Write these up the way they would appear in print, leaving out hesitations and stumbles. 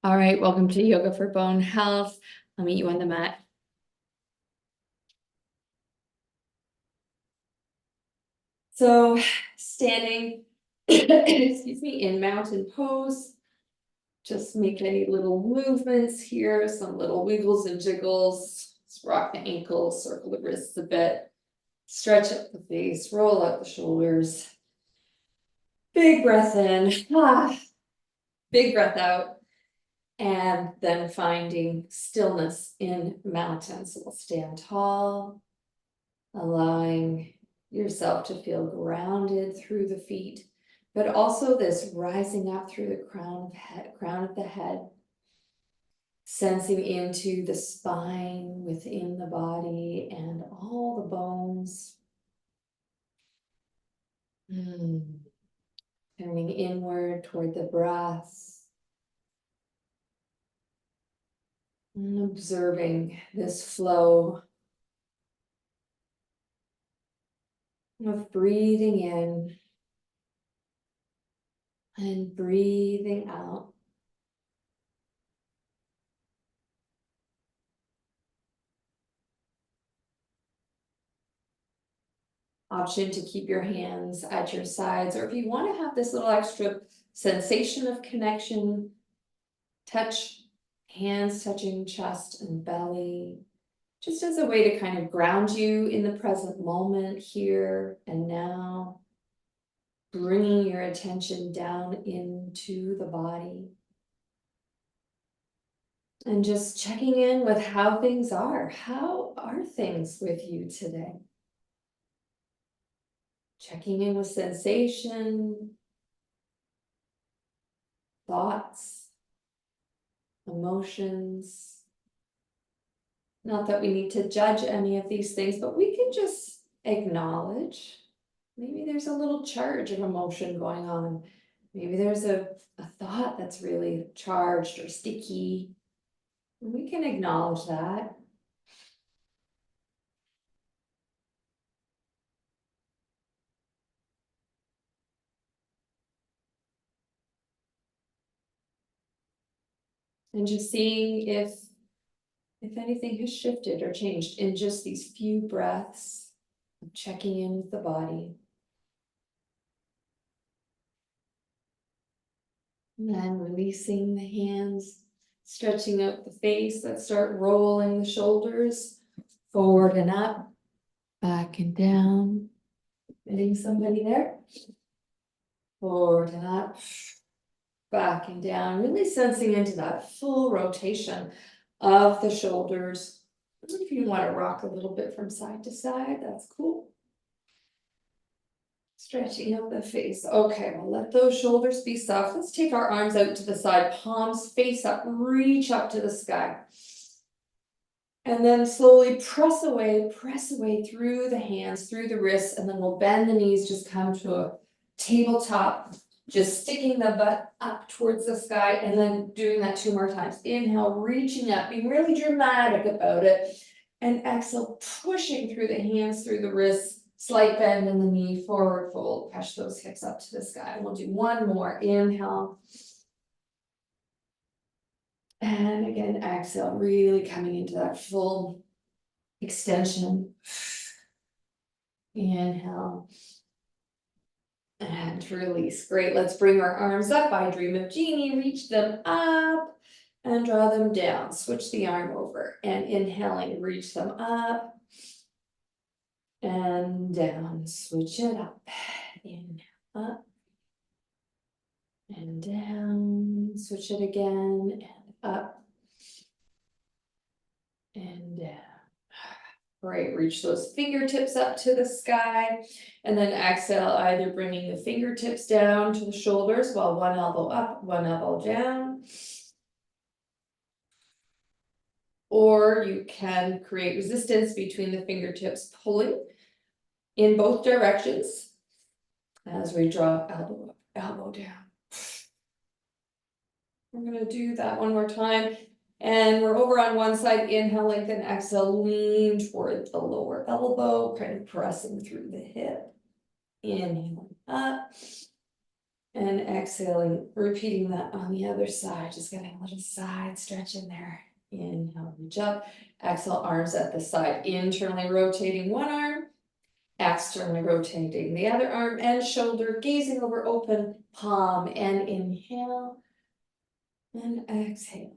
All right, welcome to Yoga for Bone Health. I'll meet you on the mat. So standing, excuse me, in mountain pose. Just make any little movements here, some little wiggles and jiggles. Let's rock the ankles, circle the wrists a bit. Stretch up the face, roll out the shoulders. Big breath in, big breath out. And then finding stillness in mountains. So we'll stand tall, allowing yourself to feel grounded through the feet, but also this rising up through the crown of the head, sensing into the spine within the body and all the bones. Turning inward toward the breath. And observing this flow of breathing in and breathing out. Option to keep your hands at your sides, or if you want to have this little extra sensation of connection, touch hands touching chest and belly, just as a way to kind of ground you in the present moment, here and now, bringing your attention down into the body. And just checking in with how things are. How are things with you today? Checking in with sensation, thoughts, emotions. Not that we need to judge any of these things, but we can just acknowledge. Maybe there's a little charge of emotion going on. Maybe there's a thought that's really charged or sticky. We can acknowledge that. And just seeing if anything has shifted or changed in just these few breaths of checking in with the body. And then releasing the hands, stretching out the face. Let's start rolling the shoulders forward and up, back and down. Hitting somebody there. Forward and up, back and down. Really sensing into that full rotation of the shoulders. If you want to rock a little bit from side to side, that's cool. Stretching out the face. Okay, we'll let those shoulders be soft. Let's take our arms out to the side, palms face up, reach up to the sky. And then slowly press away through the hands, through the wrists, and then we'll bend the knees, just come to a tabletop, just sticking the butt up towards the sky, and then doing that 2 more times. Inhale, reaching up, being really dramatic about it. And exhale, pushing through the hands, through the wrists, slight bend in the knee, forward fold, push those hips up to the sky. We'll do 1 more, inhale. And again, exhale, really coming into that full extension. Inhale. And release. Great. Let's bring our arms up. I dream of Genie. Reach them up and draw them down. Switch the arm over. And inhaling, reach them up and down. Switch it up. Inhale, up and down. Switch it again and up and down. Great, reach those fingertips up to the sky, and then exhale, either bringing the fingertips down to the shoulders while 1 elbow up, 1 elbow down. Or you can create resistance between the fingertips, pulling in both directions as we draw elbow up, elbow down. We're gonna do that 1 more time. And we're over on one side, inhale, lengthen, exhale, lean toward the lower elbow, kind of pressing through the hip. Inhale up And exhaling, repeating that on the other side, just getting a little side stretch in there. Inhale, reach up, exhale, arms at the side, internally rotating one arm, externally rotating the other arm and shoulder, gazing over open palm, and inhale and exhale.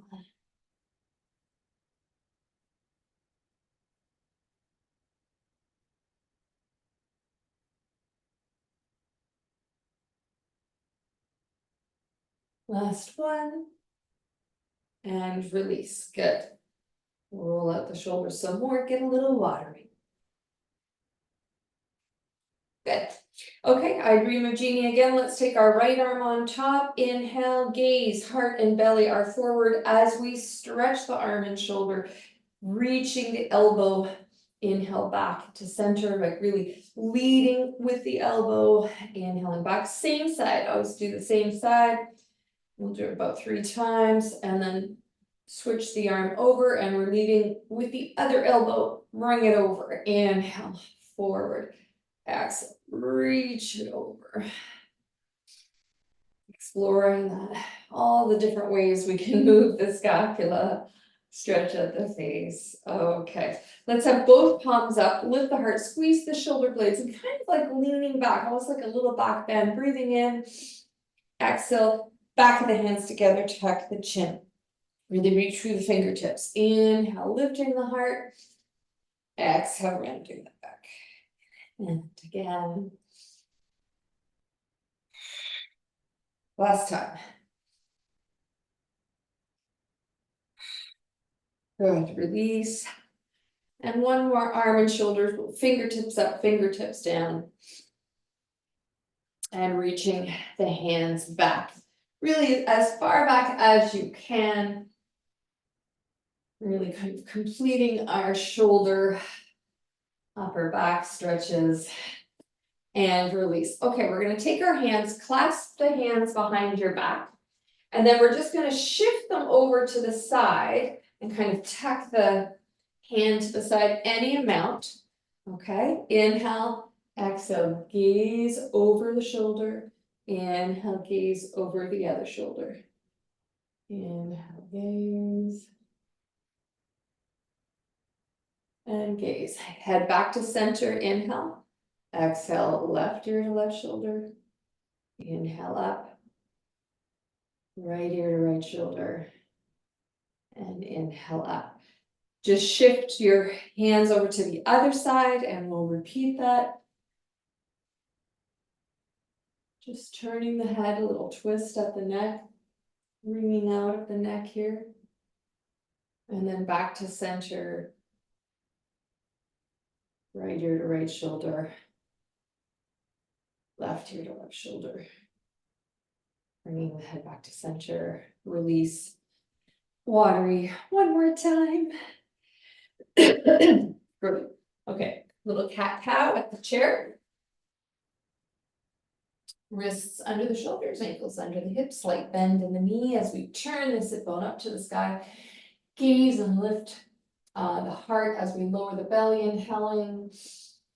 Last one. And release, good. Roll out the shoulders some more, get a little watery. Good. Okay, I dream of Jeannie again. Let's take our right arm on top. Inhale, gaze, heart and belly are forward as we stretch the arm and shoulder, reaching the elbow. Inhale back to center, like really leading with the elbow. Inhaling back, same side. Always do the same side. We'll do it about 3 times and then switch the arm over and we're leading with the other elbow. Bring it over. Inhale, forward. Exhale, reach it over. Exploring that, all the different ways we can move the scapula. Stretch at the face. Okay, let's have both palms up, lift the heart, squeeze the shoulder blades, and kind of like leaning back, almost like a little back bend. Breathing in, exhale, back of the hands together, tuck the chin. Really reach through the fingertips. Inhale, lifting the heart. Exhale, rounding the back. And again. Last time. Good, release. And one more, arm and shoulders, fingertips up, fingertips down. And reaching the hands back. Really as far back as you can. Really kind of completing our shoulder, upper back stretches. And release. Okay, we're going to take our hands, clasp the hands behind your back. And then we're just going to shift them over to the side and kind of tuck the hand to the side any amount. Okay, inhale, exhale, gaze over the shoulder. Inhale, gaze over the other shoulder. Inhale, gaze. And gaze. Head back to center, inhale. Exhale, left ear to left shoulder. Inhale up. Right ear to right shoulder. And inhale up. Just shift your hands over to the other side and we'll repeat that. Just turning the head, a little twist at the neck, wringing out of the neck here. And then back to center. Right ear to right shoulder. Left ear to left shoulder. Bringing the head back to center. Release. Watery. One more time. Good. Okay. Little cat-cow at the chair. Wrists under the shoulders, ankles under the hips, slight bend in the knee as we turn the sit bone up to the sky. Gaze and lift the heart as we lower the belly, inhaling.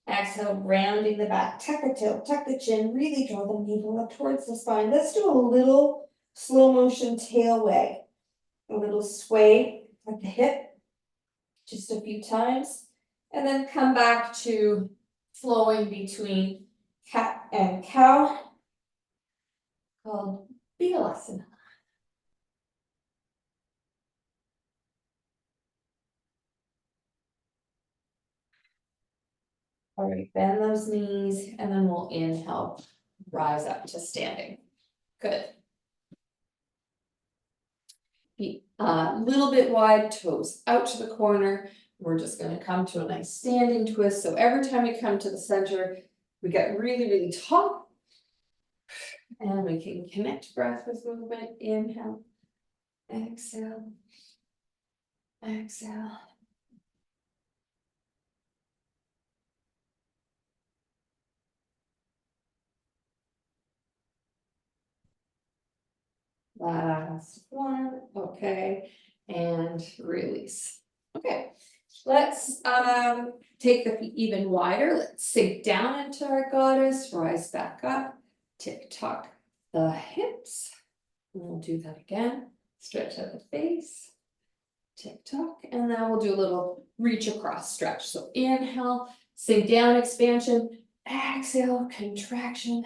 Exhale, rounding the back, tuck the tail, tuck the chin, really draw the navel up towards the spine. Let's do a little slow motion tail wag. A little sway at the hip, just a few times. And then come back to flowing between cat and cow, called Vipassana. All right, bend those knees, and then we'll inhale, rise up to standing. Good. Feet a little bit wide, toes out to the corner. We're just going to come to a nice standing twist. So every time we come to the center, we get really, really tall. And we can connect breath with movement. Inhale, exhale, exhale. Last one, okay, and release. Okay, let's take the feet even wider. Let's sink down into our goddess, rise back up, tick tock, the hips. We'll do that again. Stretch out the face. Tick tock. And then we'll do a little reach across stretch. So inhale, sink down, expansion. Exhale, contraction.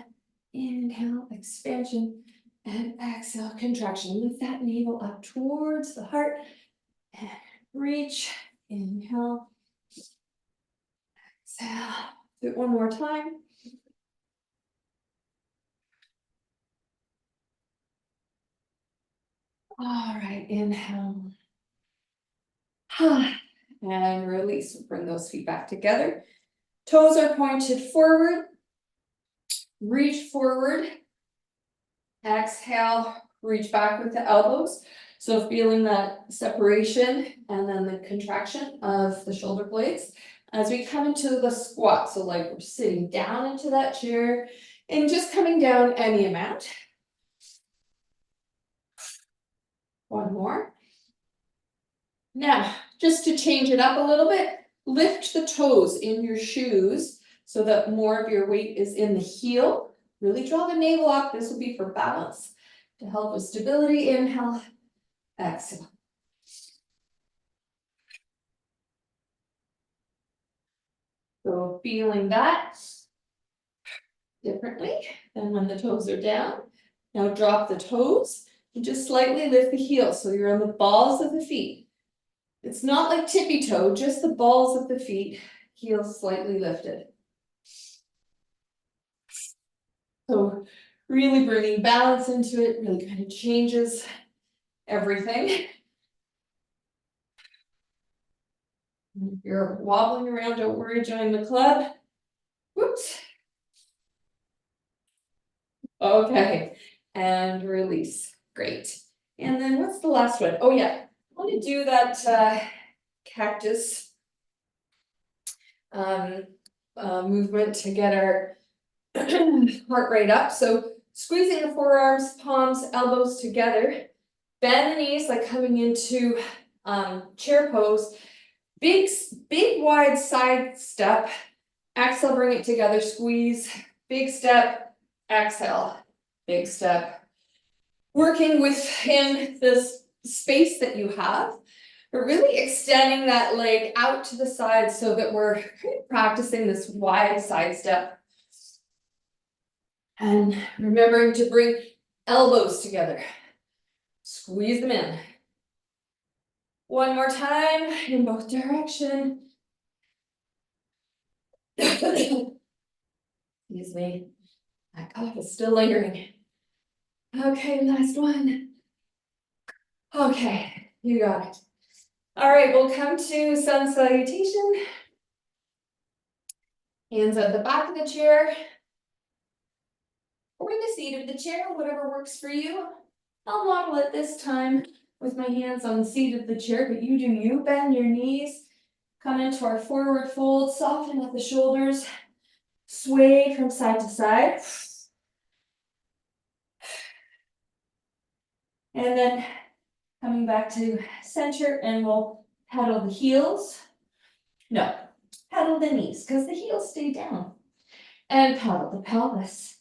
Inhale, expansion. And exhale, contraction. Lift that navel up towards the heart. And reach. Inhale. Exhale. Do it one more time. All right, inhale. And release. Bring those feet back together. Toes are pointed forward. Reach forward. Exhale, reach back with the elbows. So feeling that separation and then the contraction of the shoulder blades as we come into the squat. So like we're sitting down into that chair and just coming down any amount. One more. Now, just to change it up a little bit, lift the toes in your shoes so that more of your weight is in the heel. Really draw the navel up. This will be for balance to help with stability. Inhale, exhale. So feeling that differently than when the toes are down. Now drop the toes and just slightly lift the heels. So you're on the balls of the feet. It's not like tippy toe, just the balls of the feet, heels slightly lifted. So really bringing balance into it, really kind of changes everything. If you're wobbling around, don't worry, join the club. Whoops. Okay, and release. Great. And then what's the last one? Oh yeah, I want to do that cactus movement to get our heart rate up. So squeezing the forearms, palms, elbows together. Bend the knees like coming into chair pose. Big wide side step. Exhale, bring it together, squeeze. Big step, exhale, big step. Working within this space that you have, but really extending that leg out to the side so that we're kind of practicing this wide side step. And remembering to bring elbows together. Squeeze them in. One more time in both directions. Excuse me. My cough is still lingering. Okay, last one. Okay, you got it. All right, we'll come to sun salutation. Hands at the back of the chair. Or in the seat of the chair, whatever works for you. I'll model it this time with my hands on the seat of the chair, but you do you. Bend your knees. Come into our forward fold, soften at the shoulders. Sway from side to side. And then coming back to center, and we'll pedal the heels. No, pedal the knees, because the heels stay down. And pedal the pelvis.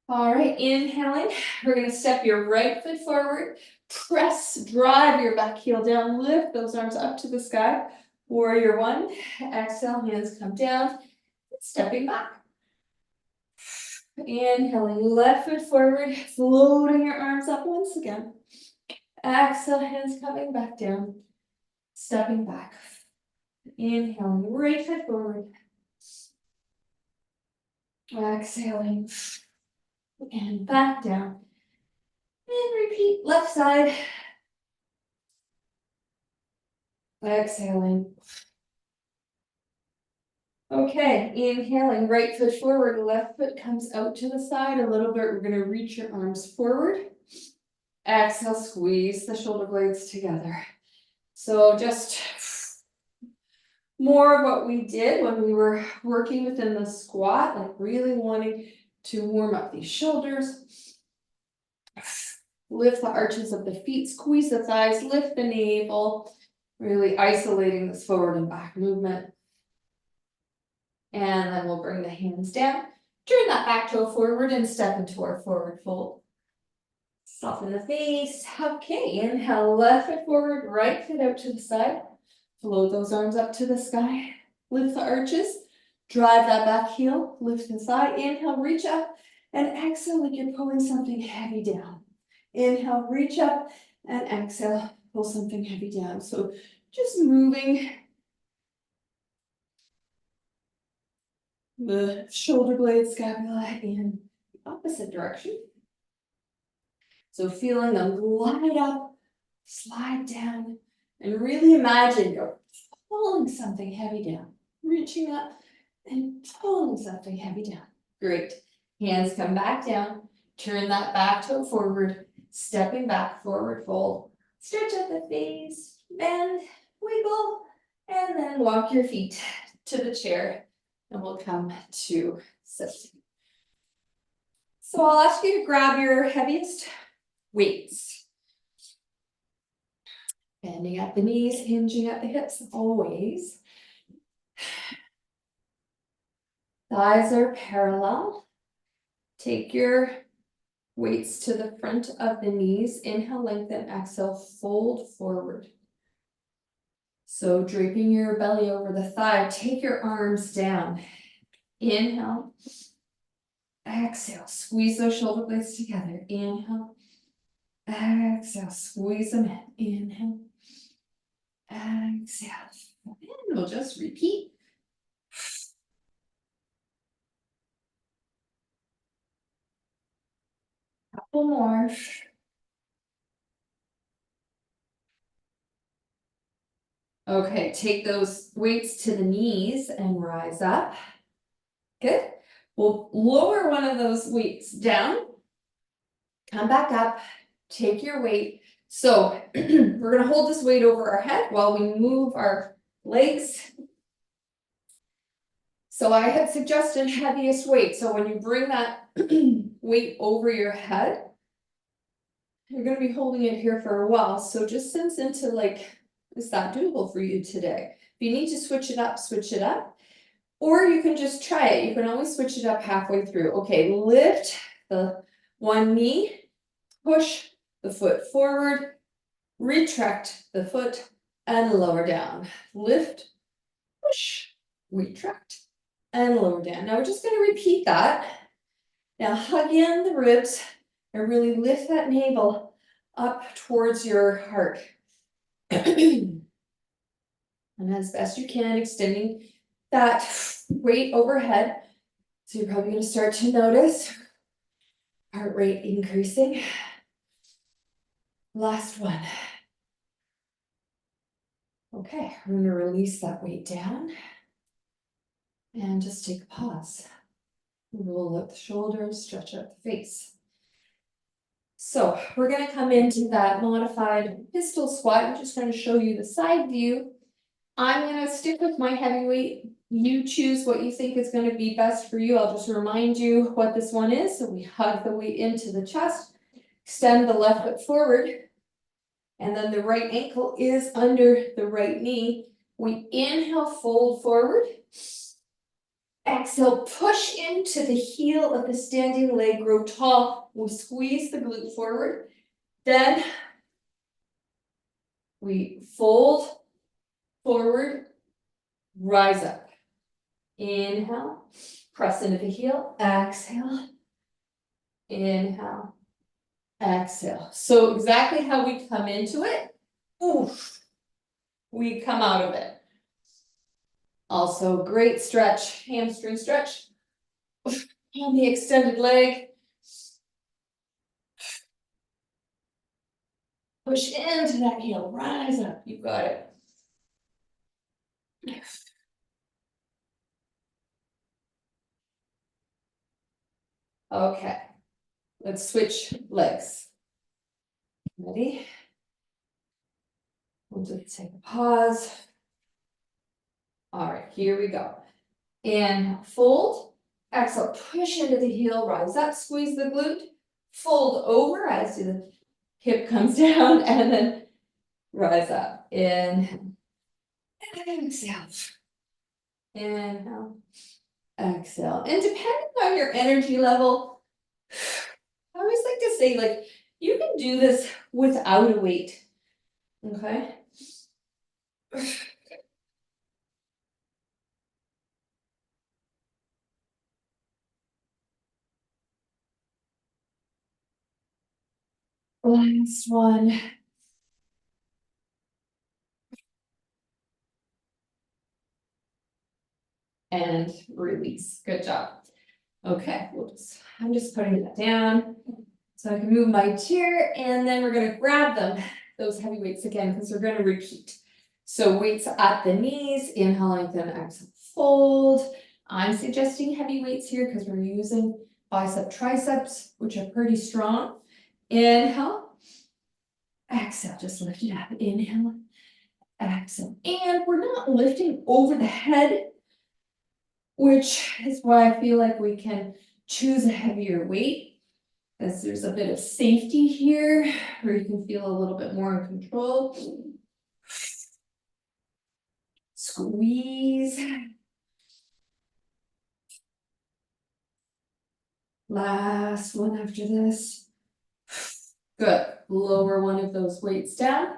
All right, inhaling, we're gonna step your right foot forward, press, drive your back heel down, lift those arms up to the sky. Warrior one, exhale, hands come down, stepping back. Inhaling, left foot forward, floating your arms up once again. Exhale, hands coming back down, stepping back. Inhaling, right foot forward. Exhaling, and back down. And repeat, left side. Exhaling. Okay, inhaling, right foot forward, left foot comes out to the side a little bit. We're gonna reach your arms forward. Exhale, squeeze the shoulder blades together. So just more of what we did when we were working within the squat, like really wanting to warm up these shoulders. Lift the arches of the feet, squeeze the thighs, lift the navel, really isolating this forward and back movement. And then we'll bring the hands down, turn that back toe forward and step into our forward fold. Soften the face. Okay, inhale, left foot forward, right foot out to the side. Float those arms up to the sky. Lift the arches. Drive that back heel. Lift the thigh. Inhale, reach up. And exhale like you're pulling something heavy down. Inhale, reach up. And exhale, pull something heavy down. So just moving the shoulder blade, scapula in the opposite direction. So feeling them glide up, slide down, and really imagine you're pulling something heavy down, reaching up and pulling something heavy down. Great. Hands come back down, turn that back toe forward, stepping back, forward fold, stretch out the face, bend, wiggle, and then walk your feet to the chair, and we'll come to sit. So I'll ask you to grab your heaviest weights. Bending at the knees, hinging at the hips, always. Thighs are parallel. Take your weights to the front of the knees. Inhale, lengthen, exhale, fold forward. So draping your belly over the thigh, take your arms down. Inhale. Exhale, squeeze those shoulder blades together. Inhale. Exhale, squeeze them in. Inhale. Exhale. And we'll just repeat. Couple more. Okay, take those weights to the knees and rise up. Good. We'll lower one of those weights down. Come back up. Take your weight. So we're going to hold this weight over our head while we move our legs. So I had suggested heaviest weight. So when you bring that weight over your head, you're going to be holding it here for a while. So just sense into like, is that doable for you today? If you need to switch it up, switch it up. Or you can just try it. You can always switch it up halfway through. Okay, lift the one knee, push the foot forward, retract the foot, and lower down. Lift, push, retract, and lower down. Now we're just going to repeat that. Now hug in the ribs and really lift that navel up towards your heart. And as best you can, extending that weight overhead. So you're probably going to start to notice heart rate increasing. Last one. Okay, we're going to release that weight down and just take a pause. Roll up the shoulders, stretch out the face. So we're going to come into that modified pistol squat. I'm just going to show you the side view. I'm going to stick with my heavy weight. You choose what you think is going to be best for you. I'll just remind you what this one is. So we hug the weight into the chest, extend the left foot forward, and then the right ankle is under the right knee. We inhale, fold forward. Exhale, push into the heel of the standing leg, grow tall. We squeeze the glute forward. Then we fold forward, rise up. Inhale, press into the heel, exhale, inhale, exhale. So exactly how we come into it, oof, we come out of it. Also, great stretch, hamstring stretch on the extended leg. Push into that heel, rise up, you got it. Okay, let's switch legs. Ready? We'll just take a pause. All right, here we go. Inhale, fold. Exhale, push into the heel, rise up, squeeze the glute. Fold over as the hip comes down, and then rise up. Inhale. Exhale. Inhale. exhale. And depending on your energy level, I always like to say, like, you can do this without a weight, okay? Last one. And release. Good job. Okay, I'm just putting that down so I can move my chair, and then we're gonna grab them, those heavy weights again, because we're gonna repeat. So weights at the knees, inhale, lengthen, exhale, fold. I'm suggesting heavy weights here because we're using bicep triceps, which are pretty strong. Inhale, exhale, just lift it up. Inhale, exhale. And we're not lifting over the head, which is why I feel like we can choose a heavier weight, as there's a bit of safety here, where you can feel a little bit more in control. Squeeze. Last one after this. Good. Lower one of those weights down.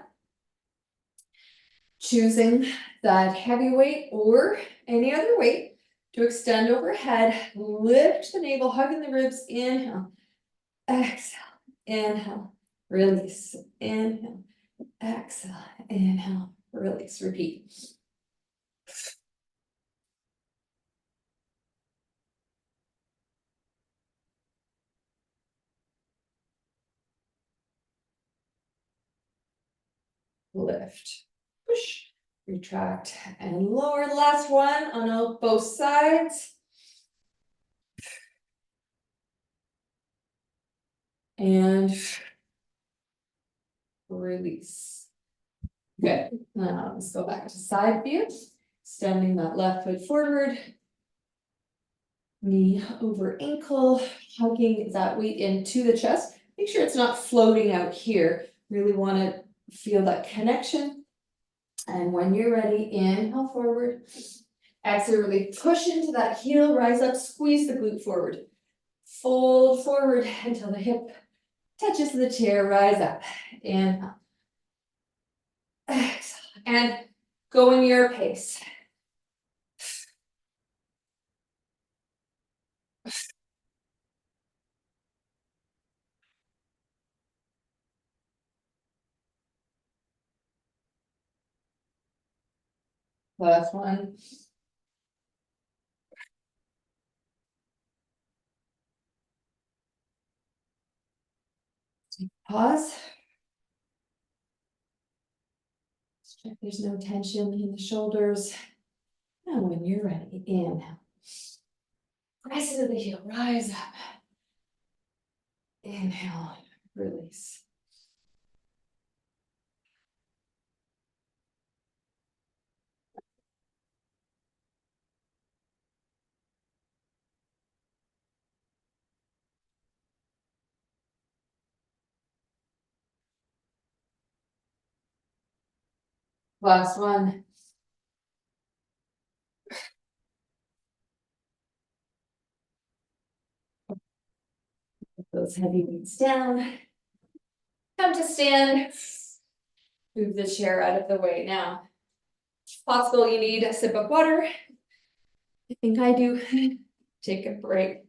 Choosing that heavy weight or any other weight to extend overhead. Lift the navel, hugging the ribs. Inhale. Exhale. Inhale. Release. Inhale. Exhale. Inhale. Release. Repeat. Lift, push, retract, and lower. Last one on both sides. And release. Good. Now let's go back to side view. Extending that left foot forward. Knee over ankle, hugging that weight into the chest. Make sure it's not floating out here. Really want to feel that connection. And when you're ready, inhale forward. Exhale, really push into that heel, rise up, squeeze the glute forward. Fold forward until the hip touches the chair, rise up. Inhale. Exhale. And go in your pace. Last one. Pause. Check there's no tension in the shoulders. And when you're ready, inhale. Press into the heel, rise up. Inhale, release. Last one. Put those heavy weights down. Come to stand. Move the chair out of the way now. It's possible you need a sip of water. I think I do. Take a break.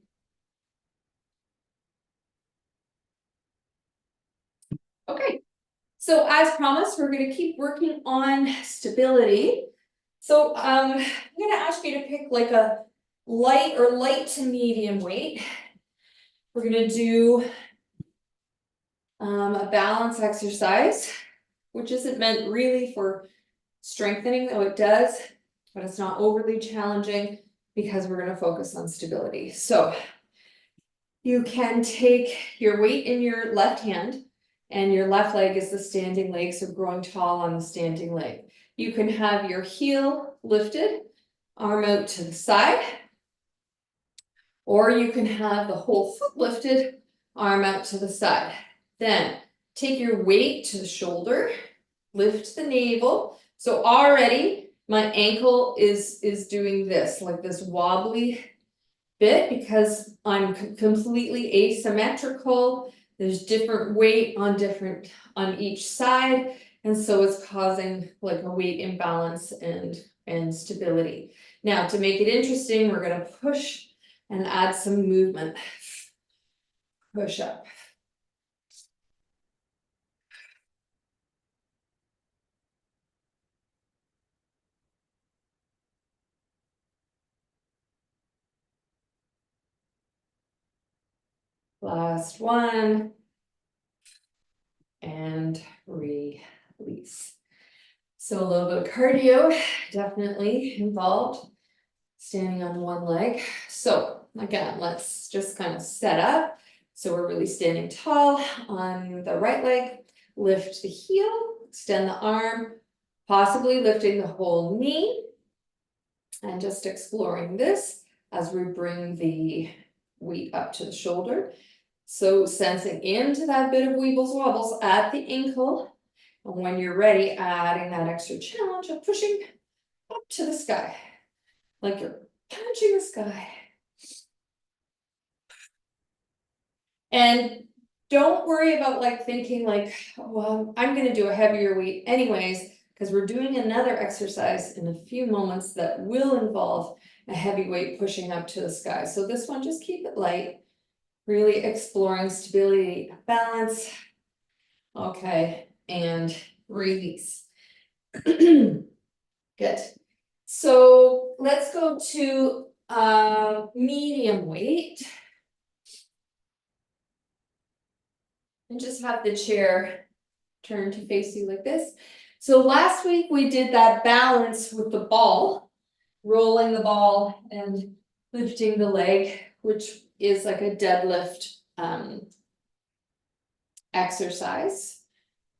Okay, so as promised, we're going to keep working on stability. So I'm going to ask you to pick like a light or light to medium weight. We're going to do a balance exercise, which isn't meant really for strengthening, though it does, but it's not overly challenging because we're going to focus on stability. So you can take your weight in your left hand, and your left leg is the standing leg, so growing tall on the standing leg. You can have your heel lifted, arm out to the side, or you can have the whole foot lifted, arm out to the side. Then take your weight to the shoulder, lift the navel. So already my ankle is doing this, like this wobbly bit because I'm completely asymmetrical. There's different weight on each side, and so it's causing like a weight imbalance and stability. Now, to make it interesting, we're gonna push and add some movement. Push up. Last one. And release. So a little bit of cardio definitely involved. Standing on one leg. So again, let's just kind of set up. So we're really standing tall on the right leg. Lift the heel, extend the arm, possibly lifting the whole knee. And just exploring this as we bring the weight up to the shoulder. So sensing into that bit of weebles wobbles at the ankle. And when you're ready, adding that extra challenge of pushing up to the sky. Like you're punching the sky. And don't worry about like thinking like, well, I'm gonna do a heavier weight anyways, because we're doing another exercise in a few moments that will involve a heavy weight pushing up to the sky. So this one, just keep it light. Really exploring stability, balance. Okay, and release. Good. So let's go to medium weight. And just have the chair turn to face you like this. So last week we did that balance with the ball, rolling the ball and lifting the leg, which is like a deadlift exercise,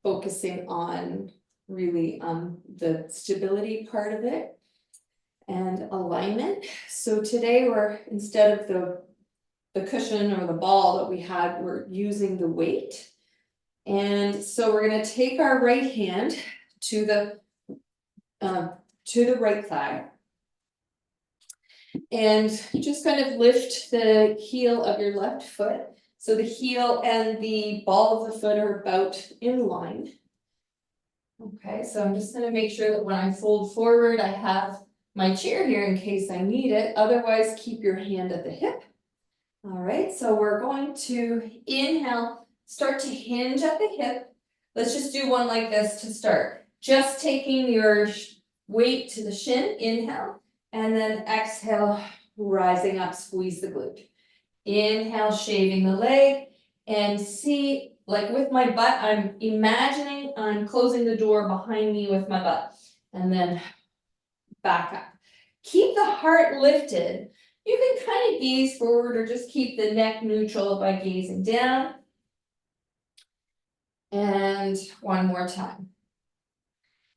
focusing on really the stability part of it and alignment. So today we're, instead of the cushion or the ball that we had, we're using the weight. And so we're going to take our right hand to the right thigh and just kind of lift the heel of your left foot. So the heel and the ball of the foot are about in line. Okay, so I'm just going to make sure that when I fold forward, I have my chair here in case I need it. Otherwise, keep your hand at the hip. All right, so we're going to inhale, start to hinge at the hip. Let's just do one like this to start. Just taking your weight to the shin, inhale, and then exhale, rising up, squeeze the glute. Inhale, shaving the leg, and see, like with my butt, I'm imagining I'm closing the door behind me with my butt, and then back up. Keep the heart lifted. You can kind of gaze forward or just keep the neck neutral by gazing down. And one more time.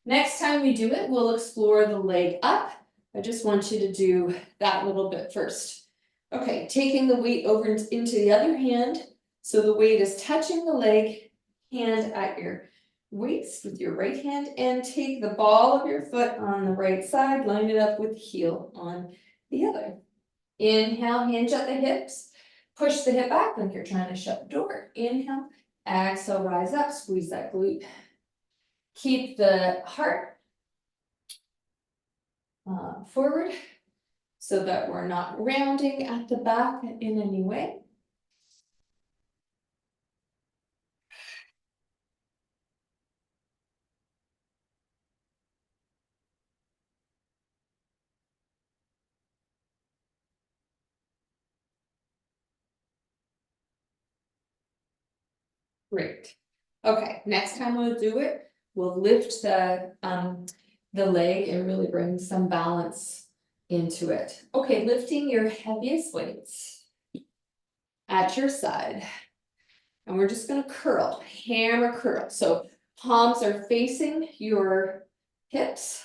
Next time we do it, we'll explore the leg up. I just want you to do that little bit first. Okay, taking the weight over into the other hand. So the weight is touching the leg, hand at your waist with your right hand, and take the ball of your foot on the right side, line it up with the heel on the other. Inhale, hinge at the hips, push the hip back like you're trying to shut the door. Inhale, exhale, rise up, squeeze that glute. Keep the heart forward so that we're not rounding at the back in any way. Great. Okay, next time we'll do it, we'll lift the leg and really bring some balance into it. Okay, lifting your heaviest weights at your side. And we're just gonna curl, hammer curl. So palms are facing your hips,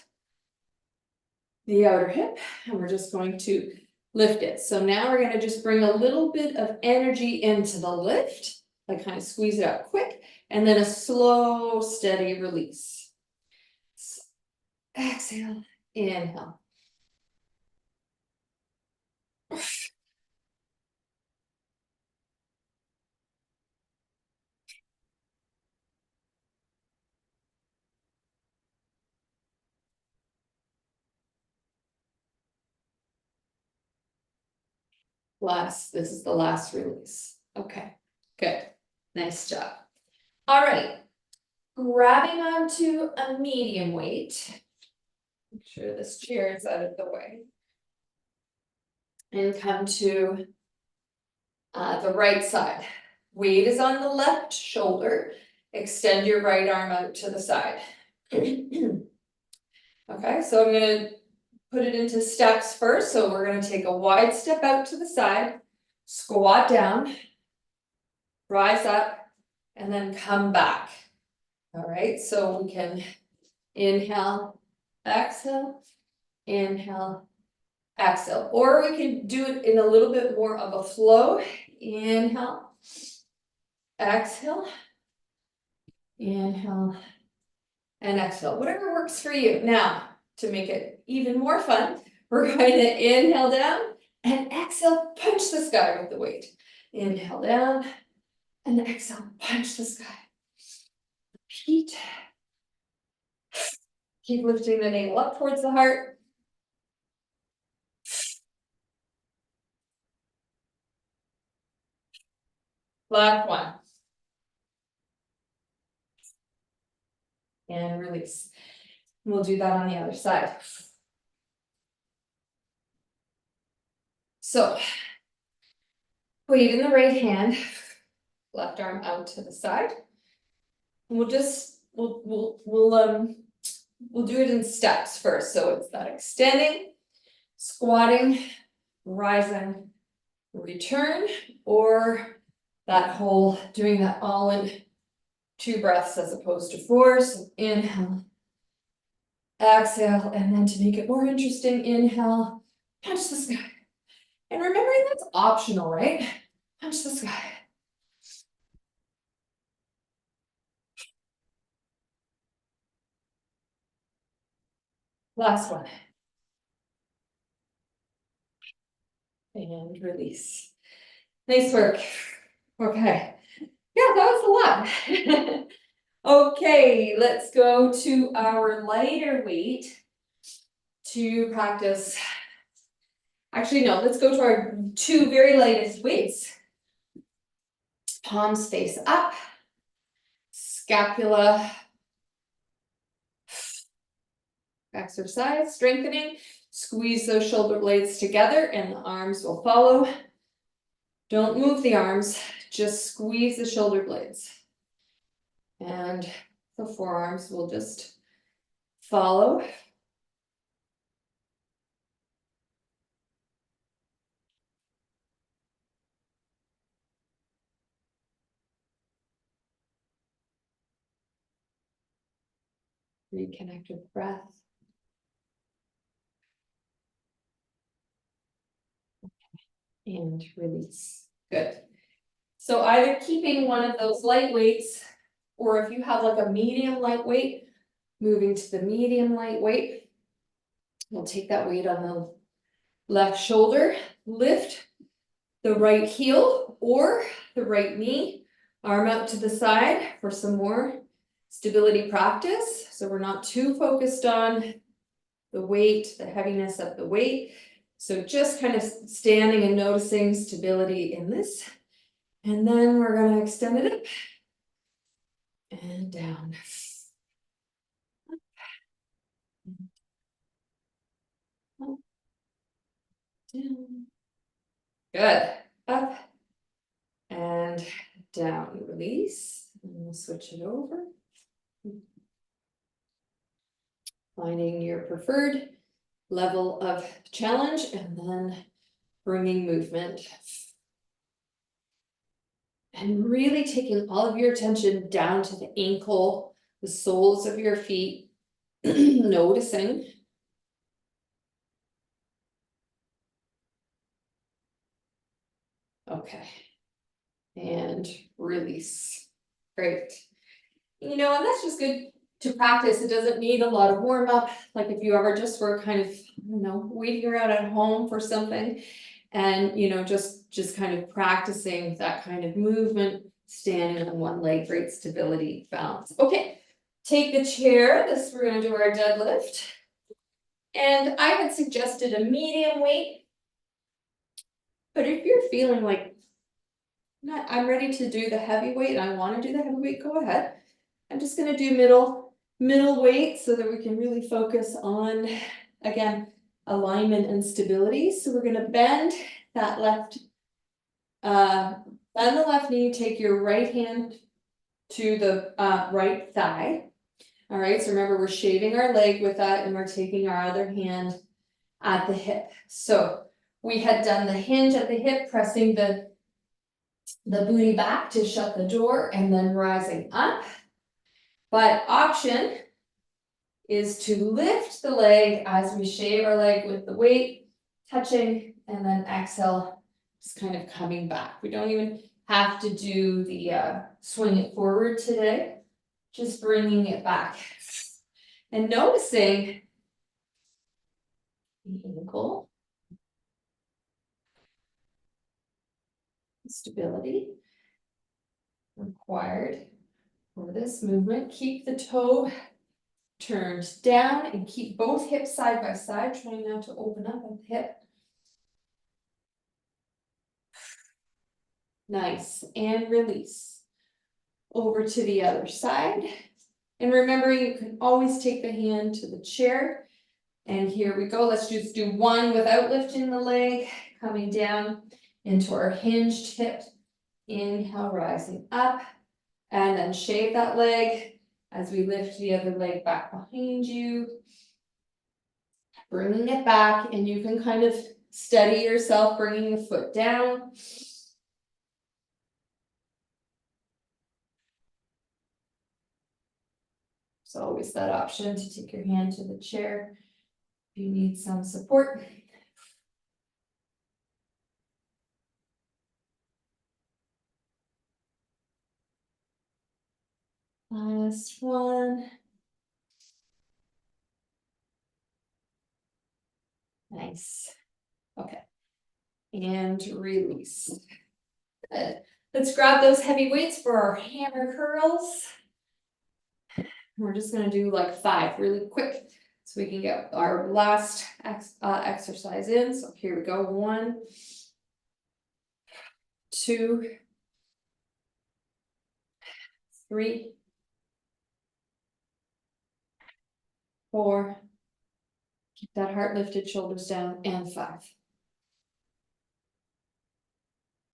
the outer hip, and we're just going to lift it. So now we're gonna just bring a little bit of energy into the lift. Like kind of squeeze it out quick, and then a slow, steady release. So exhale, inhale. This is the last release. Okay, good. Nice job. All right. Grabbing onto a medium weight. Make sure this chair is out of the way. And come to the right side. Weight is on the left shoulder. Extend your right arm out to the side. Okay, so I'm gonna put it into steps first. So we're gonna take a wide step out to the side, squat down, rise up, and then come back. All right, so we can inhale, exhale, inhale, exhale, or we can do it in a little bit more of a flow. Inhale, exhale, inhale, and exhale, whatever works for you. Now, to make it even more fun, we're going to inhale down and exhale, punch the sky with the weight. Inhale down and exhale, punch the sky. Repeat. Keep lifting the navel up towards the heart. Last one. And release. We'll do that on the other side. So, weight in the right hand, left arm out to the side. And we'll do it in steps first. So it's that extending, squatting, rising, return, or that whole, doing that all in 2 breaths as opposed to 4. So inhale, exhale, and then to make it more interesting, inhale, punch the sky. And remembering that's optional, right? Punch the sky. Last one. And release. Nice work. Okay. Yeah, that was a lot. Okay, let's go to our lighter weight to practice. Actually, no, let's go to our 2 very lightest weights. Palms face up, scapula exercise, strengthening. Squeeze those shoulder blades together and the arms will follow. Don't move the arms, just squeeze the shoulder blades. And the forearms will just follow. Reconnect with breath. And release. Good. So either keeping one of those light weights, or if you have like a medium light weight, moving to the medium light weight. We'll take that weight on the left shoulder, lift the right heel or the right knee, arm out to the side for some more stability practice. So we're not too focused on the weight, the heaviness of the weight. So just kind of standing and noticing stability in this. And then we're going to extend it up and down. Up, down. Good. Up and down. Release. And we'll switch it over. Finding your preferred level of challenge and then bringing movement. And really taking all of your attention down to the ankle, the soles of your feet, noticing. Okay. And release. Great. You know, and that's just good to practice. It doesn't need a lot of warm up. Like if you ever just were kind of, waiting around at home for something and, just kind of practicing that kind of movement, standing on one leg, great stability, balance. Okay, take the chair. We're going to do our deadlift. And I had suggested a medium weight. But if you're feeling like, I'm ready to do the heavy weight, I wanna do the heavy weight, go ahead. I'm just gonna do middle weight so that we can really focus on, again, alignment and stability. So we're gonna bend that left, bend the left knee, take your right hand to the right thigh. All right, so remember we're shaving our leg with that and we're taking our other hand at the hip. So we had done the hinge at the hip, pressing the booty back to shut the door and then rising up. But option is to lift the leg as we shave our leg with the weight, touching, and then exhale, just kind of coming back. We don't even have to do the swing it forward today, just bringing it back. And noticing the ankle, stability required for this movement. Keep the toe turned down and keep both hips side by side, trying not to open up at the hip. Nice, and release. Over to the other side. And remember, you can always take the hand to the chair. And here we go, let's just do one without lifting the leg, coming down into our hinged hip. Inhale, rising up, and then shave that leg as we lift the other leg back behind you. Bringing it back, and you can kind of steady yourself, bringing the foot down. There's always that option to take your hand to the chair if you need some support. Last one. Nice. Okay. And release. Good. Let's grab those heavy weights for our hammer curls. We're just gonna do like 5 really quick so we can get our last exercise in. So here we go. 1, 2, 3, 4. Keep that heart lifted, shoulders down, and 5.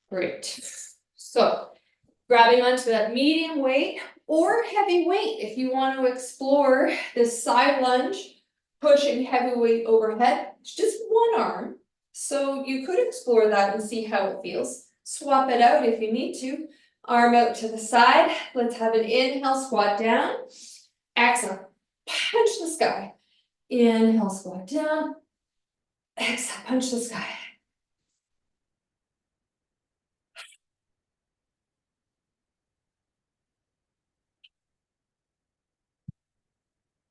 Great. So grabbing onto that medium weight or heavy weight if you want to explore this side lunge, pushing heavy weight overhead. It's just one arm. So you could explore that and see how it feels. Swap it out if you need to. Arm out to the side. Let's have an inhale, squat down. Exhale, punch the sky. Inhale, squat down. Exhale, punch the sky.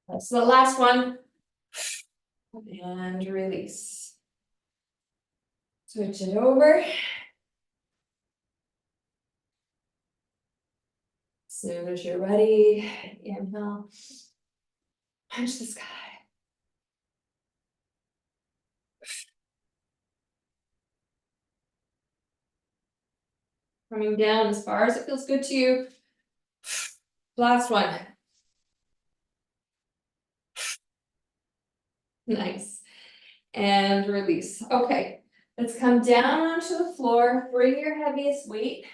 That's the last one. And release. Switch it over. As soon as you're ready, inhale, punch the sky. Coming down as far as it feels good to you. Last one. Nice. And release. Okay, let's come down onto the floor. Bring your heaviest weight.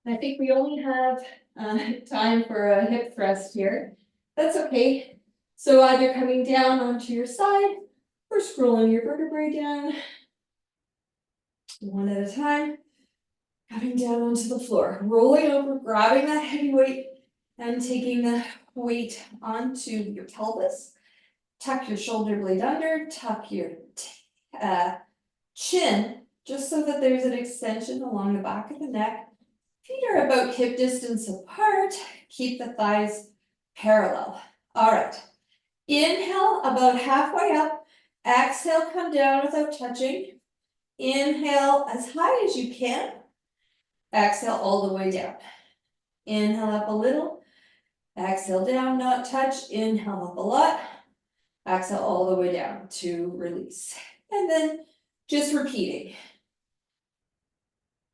I think we only have time for a hip thrust here. That's okay. So either coming down onto your side or scrolling your vertebrae down. One at a time. Coming down onto the floor. Rolling over, grabbing that heavy weight and taking the weight onto your pelvis. Tuck your shoulder blade under, tuck your chin, just so that there's an extension along the back of the neck. Feet are about hip distance apart. Keep the thighs parallel. All right. Inhale about halfway up. Exhale, come down without touching. Inhale as high as you can. Exhale all the way down. Inhale up a little. Exhale down, not touch. Inhale up a lot. Exhale all the way down to release. and then just repeating.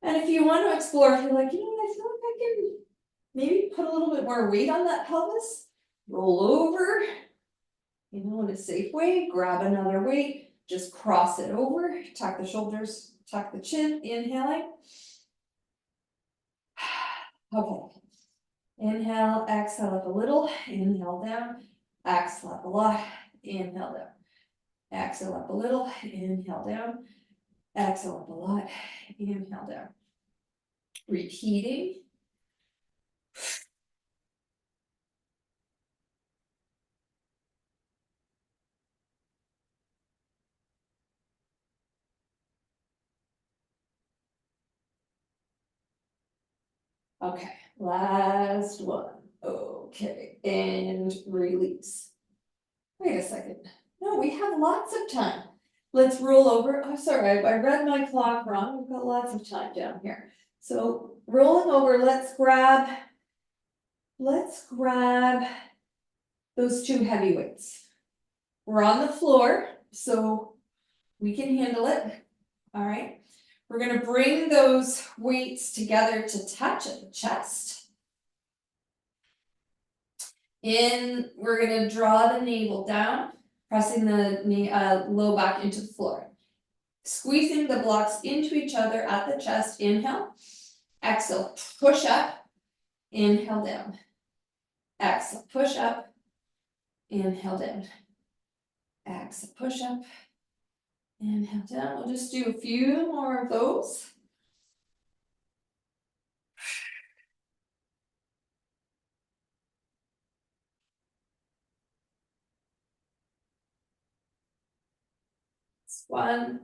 And if you want to explore, if you're like, you know what, I feel like I can maybe put a little bit more weight on that pelvis, roll over, you know, in a safe way, grab another weight, just cross it over, tuck the shoulders, tuck the chin, inhaling. Okay. Inhale, exhale up a little, inhale down, exhale up a lot, inhale down. Exhale up a little, inhale down, exhale up a lot, inhale down. Repeating. Okay, last one. Okay, and release. Wait a second. No, we have lots of time. Let's roll over. Oh, sorry, I read my clock wrong. We've got lots of time down here. So rolling over, let's grab those two heavy weights. We're on the floor, so we can handle it. All right. We're gonna bring those weights together to touch at the chest. We're gonna draw the navel down, pressing the low back into the floor. Squeezing the blocks into each other at the chest, inhale. Exhale, push up, inhale down. Exhale, push up, inhale down. Exhale, push up, inhale down. We'll just do a few more of those. One.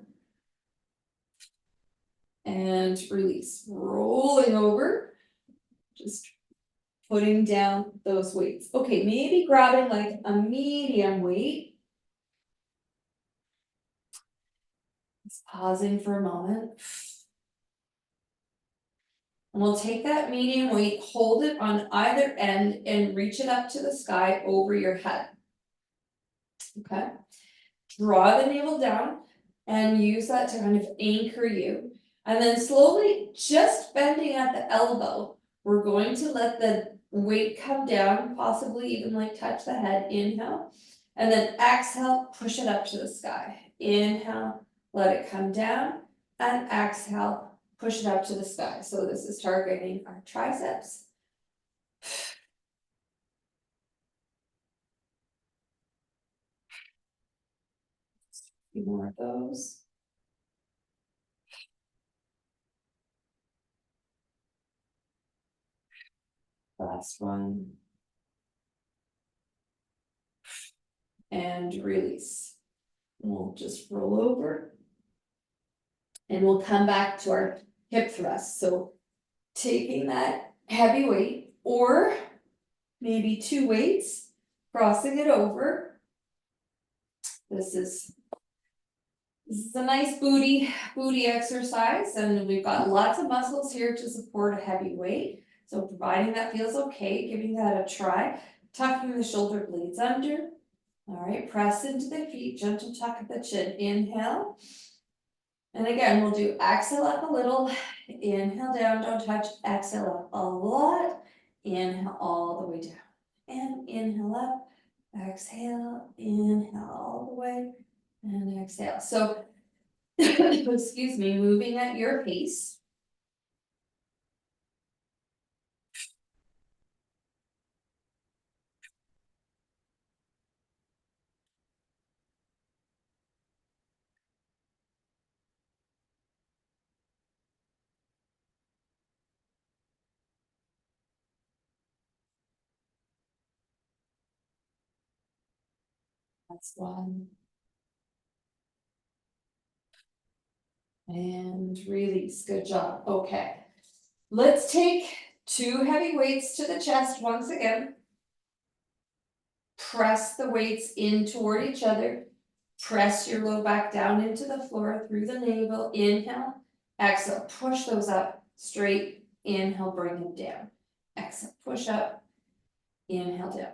And release, rolling over, just putting down those weights. Okay, maybe grabbing like a medium weight. Just pausing for a moment. And we'll take that medium weight, hold it on either end and reach it up to the sky over your head. Okay, draw the navel down and use that to kind of anchor you. And then slowly, just bending at the elbow, we're going to let the weight come down, possibly even like touch the head, inhale. And then exhale, push it up to the sky. Inhale, let it come down, and exhale, push it up to the sky. So this is targeting our triceps. A few more of those. Last one. And release. We'll just roll over. And we'll come back to our hip thrust. So taking that heavy weight, or maybe two weights, crossing it over. This is a nice booty exercise, and we've got lots of muscles here to support a heavy weight. So providing that feels okay, giving that a try. Tucking the shoulder blades under. All right, press into the feet, gentle tuck of the chin. Inhale. And again, we'll do exhale up a little, inhale down, don't touch, exhale up a lot, inhale all the way down, and inhale up, exhale, inhale all the way, and exhale. So, excuse me, moving at your pace. That's one. And release, good job, okay. Let's take two heavy weights to the chest once again. Press the weights in toward each other. Press your low back down into the floor through the navel. Inhale, exhale, push those up straight. Inhale, bring them down. Exhale, push up. Inhale, down.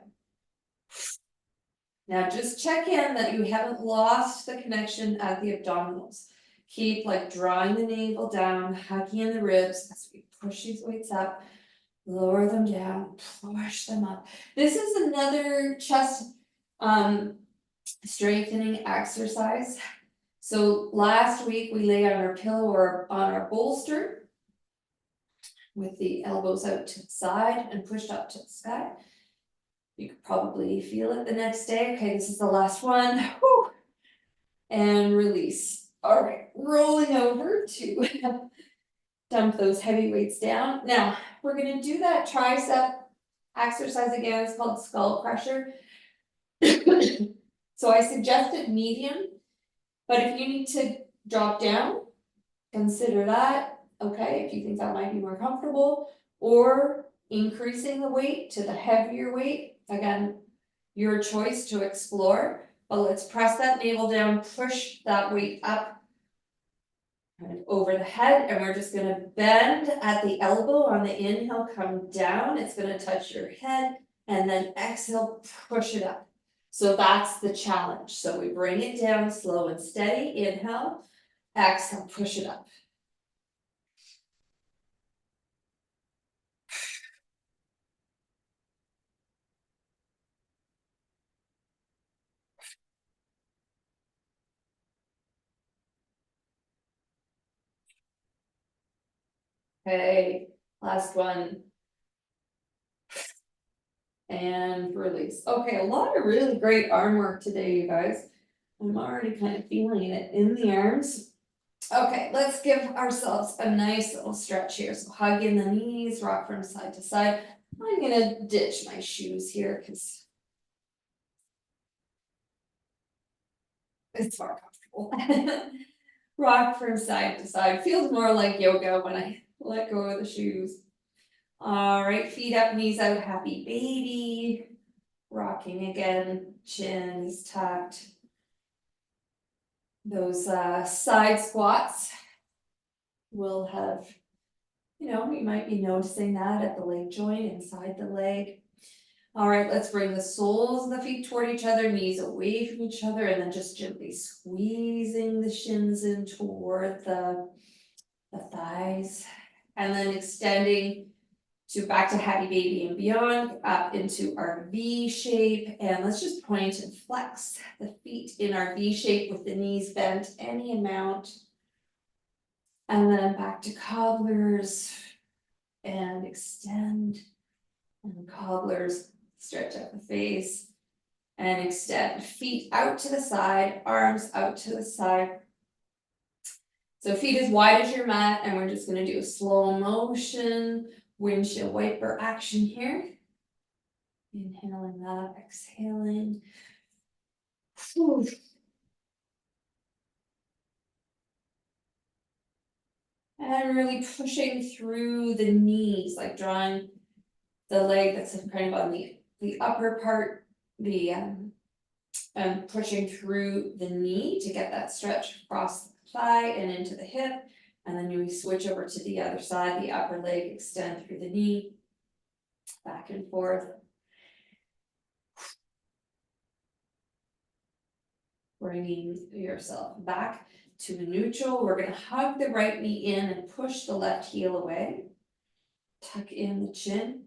Now just check in that you haven't lost the connection at the abdominals. Keep like drawing the navel down, hugging in the ribs as we push these weights up, lower them down, push them up. This is another chest strengthening exercise. So last week we lay on our pillow or on our bolster with the elbows out to the side and pushed up to the sky. You could probably feel it the next day. Okay, this is the last one. Whew. And release. All right, rolling over to dump those heavy weights down. Now, we're gonna do that tricep exercise again. It's called skull crusher. So I suggested medium, but if you need to drop down, consider that, okay, if you think that might be more comfortable, or increasing the weight to the heavier weight. Again, your choice to explore, but let's press that navel down, push that weight up kind of over the head, and we're just gonna bend at the elbow on the inhale, come down, it's gonna touch your head, and then exhale, push it up. So that's the challenge. So we bring it down slow and steady, inhale, exhale, push it up. Okay, last one. And release. Okay, a lot of really great arm work today, you guys. I'm already kind of feeling it in the arms. Okay, let's give ourselves a nice little stretch here. So hug in the knees, rock from side to side. I'm gonna ditch my shoes here because it's more comfortable. Rock from side to side. Feels more like yoga when I let go of the shoes. All right, feet up, knees out, happy baby. Rocking again, chin is tucked. Those side squats will have, you might be noticing that at the leg joint inside the leg. All right, let's bring the soles of the feet toward each other, knees away from each other, and then just gently squeezing the shins in toward the thighs, and then extending to back to happy baby and beyond, up into our V shape, and let's just point and flex the feet in our V shape with the knees bent any amount. And then back to cobblers and extend, and cobblers, stretch out the face and extend, feet out to the side, arms out to the side. So feet as wide as your mat, and we're just gonna do a slow motion windshield wiper action here. Inhaling that, exhaling. Whew. And really pushing through the knees, like drawing the leg that's kind of on the upper part, and pushing through the knee to get that stretch across the thigh and into the hip. And then we switch over to the other side, the upper leg, extend through the knee, back and forth. Bringing yourself back to neutral. We're going to hug the right knee in and push the left heel away. Tuck in the chin.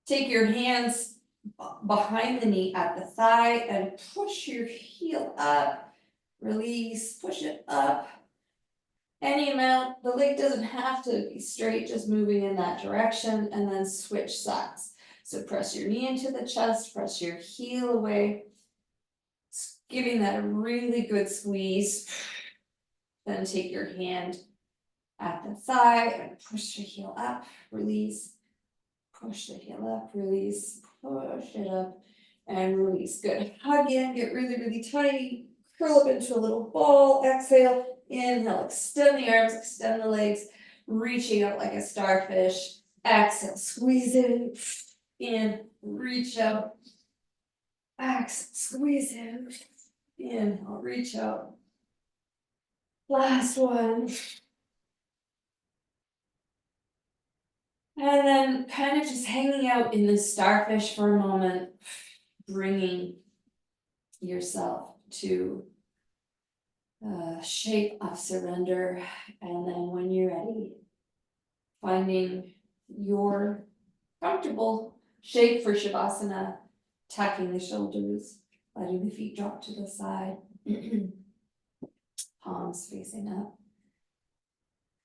Take your hands behind the knee at the thigh and push your heel up. Release, push it up. Any amount. The leg doesn't have to be straight, just moving in that direction, and then switch sides. So press your knee into the chest, press your heel away. Giving that a really good squeeze. Then take your hand at the thigh and push the heel up, release, push the heel up, release, push it up, and release. Good. Hug in, get really, really tight, curl up into a little ball, exhale, inhale, extend the arms, extend the legs, reaching out like a starfish, exhale, squeeze in, reach out, exhale, squeeze in, inhale, reach out. Last one. And then kind of just hanging out in this starfish for a moment, bringing yourself to shape of surrender, and then when you're ready, finding your comfortable shape for Shavasana, tucking the shoulders, letting the feet drop to the side, palms facing up,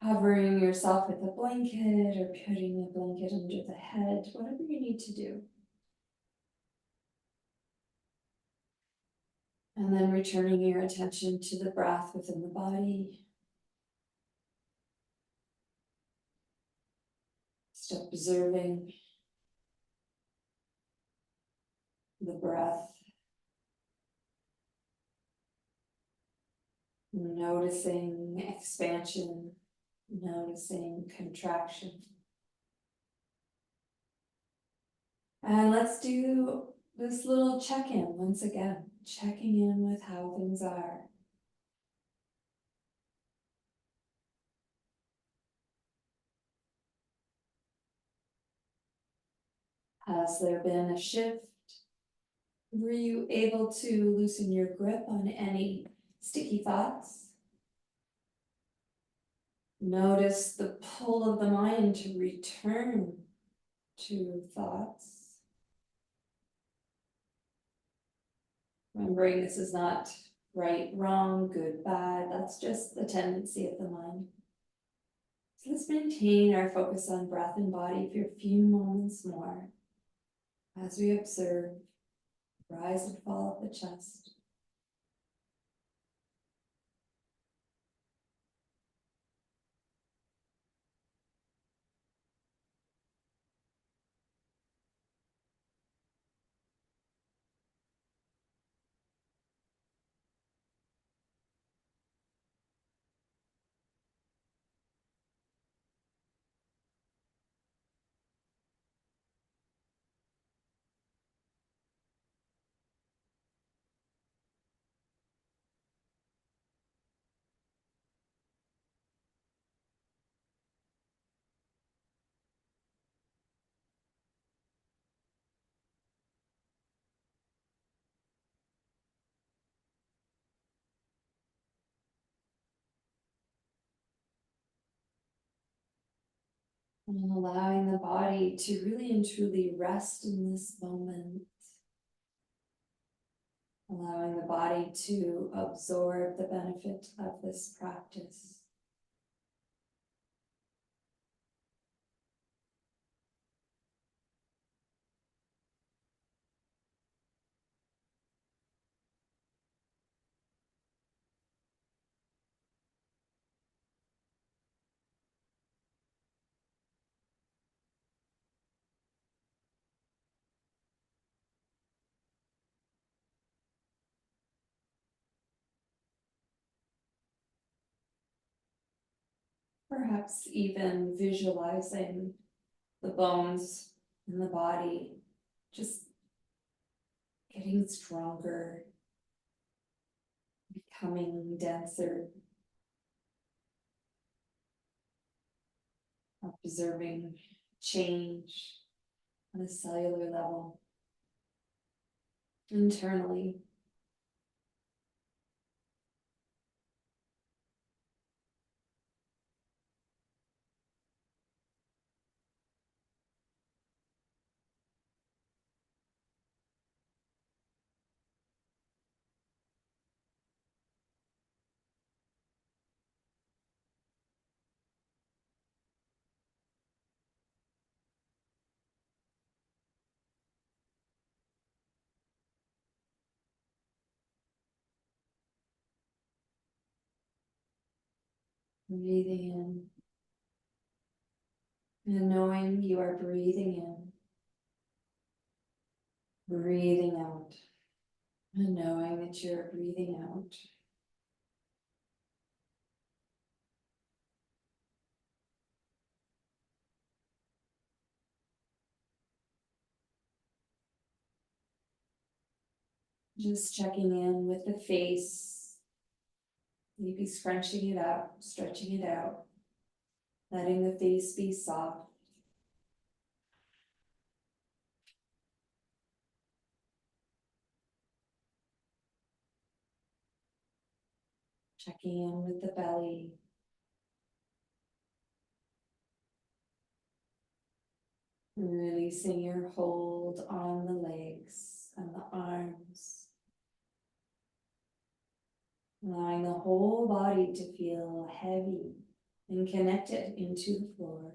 covering yourself with a blanket or putting a blanket under the head, whatever you need to do. And then returning your attention to the breath within the body. Just observing the breath. Noticing expansion, noticing contraction. And let's do this little check-in once again, checking in with how things are. Has there been a shift? Were you able to loosen your grip on any sticky thoughts? Notice the pull of the mind to return to thoughts. Remembering this is not right, wrong, good, bad. That's just the tendency of the mind. So let's maintain our focus on breath and body for a few moments more as we observe rise and fall of the chest. And allowing the body to really and truly rest in this moment. Allowing the body to absorb the benefit of this practice. Perhaps even visualizing the bones in the body just getting stronger, becoming denser, observing change on a cellular level, internally. Breathing in and knowing you are breathing in, breathing out, and knowing that you're breathing out. Just checking in with the face, maybe scrunching it up, stretching it out, letting the face be soft. Checking in with the belly. Releasing your hold on the legs and the arms. Allowing the whole body to feel heavy and connected into the floor.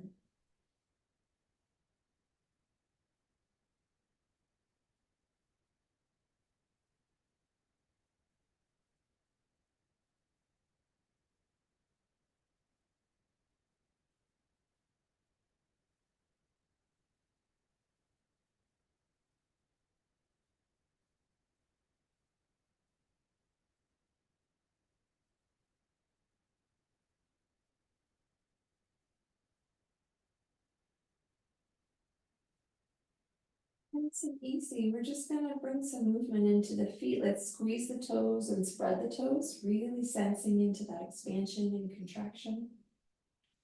Nice and easy. We're just gonna bring some movement into the feet. Let's squeeze the toes and spread the toes, really sensing into that expansion and contraction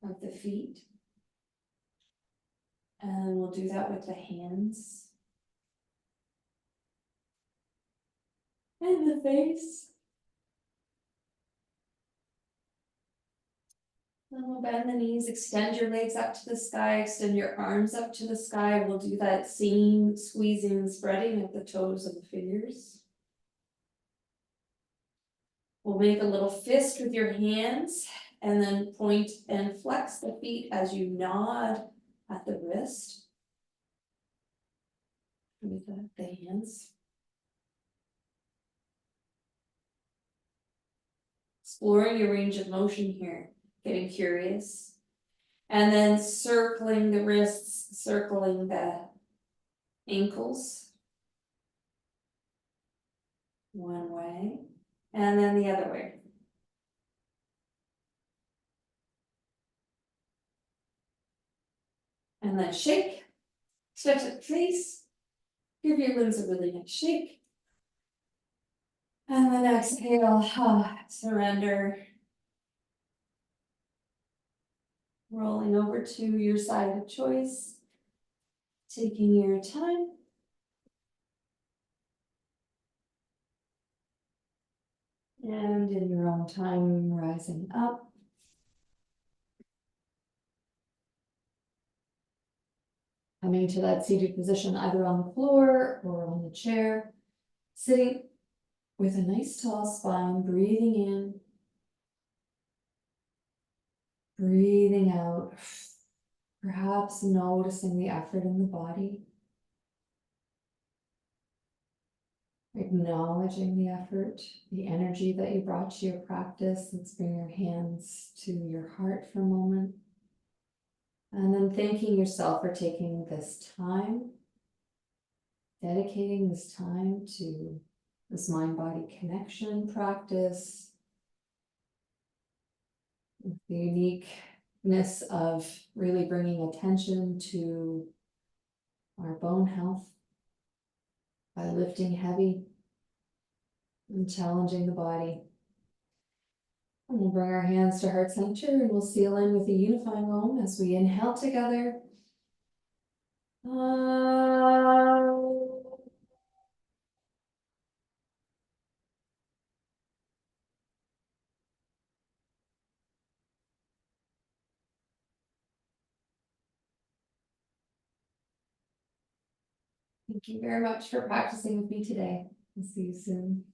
of the feet. And we'll do that with the hands and the face. And we'll bend the knees, extend your legs up to the sky, extend your arms up to the sky. We'll do that same squeezing and spreading of the toes and the fingers. We'll make a little fist with your hands and then point and flex the feet as you nod at the wrist with the hands. Exploring your range of motion here, getting curious. And then circling the wrists, circling the ankles. One way, and then the other way. And then shake, stretch the face, give your limbs a really nice shake. And then exhale, surrender. Rolling over to your side of choice, taking your time. And in your own time, rising up. Coming to that seated position, either on the floor or on the chair. Sitting with a nice tall spine, breathing in. Breathing out. Perhaps noticing the effort in the body. Acknowledging the effort, the energy that you brought to your practice. Let's bring your hands to your heart for a moment. And then thanking yourself for taking this time, dedicating this time to this mind-body connection practice, the uniqueness of really bringing attention to our bone health by lifting heavy and challenging the body. And we'll bring our hands to heart center and we'll seal in with a unifying Om as we inhale together. Thank you very much for practicing with me today. I'll see you soon.